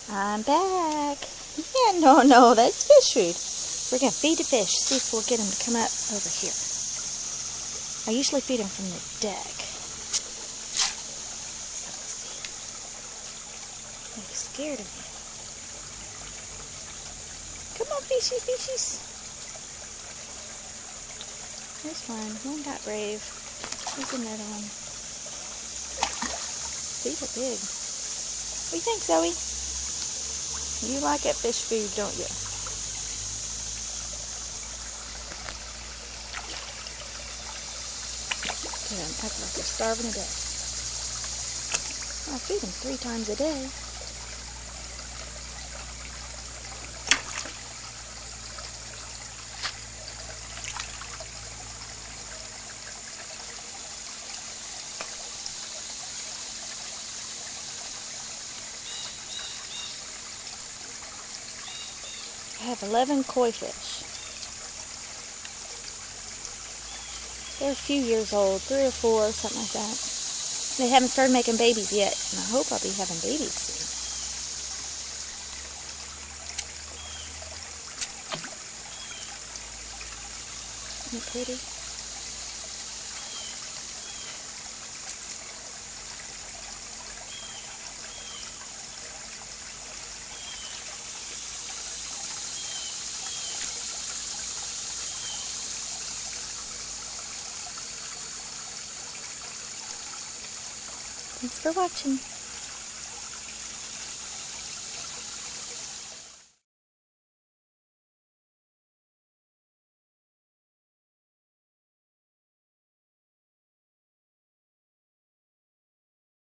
I'm back. Yeah, no, that's fish food. We're going to feed the fish, see if we'll get them to come up over here. I usually feed them from the deck. So we'll see. They're scared of me. Come on, fishy fishies. There's one. One got brave. There's another one. These are big. What do you think, Zoe? You like that fish food, don't you? Get them act like they're starving to death. I feed them 3 times a day. I have 11 koi fish. They're a few years old, 3 or 4, something like that. They haven't started making babies yet, and I hope I'll be having babies soon. Isn't it pretty? Thanks for watching.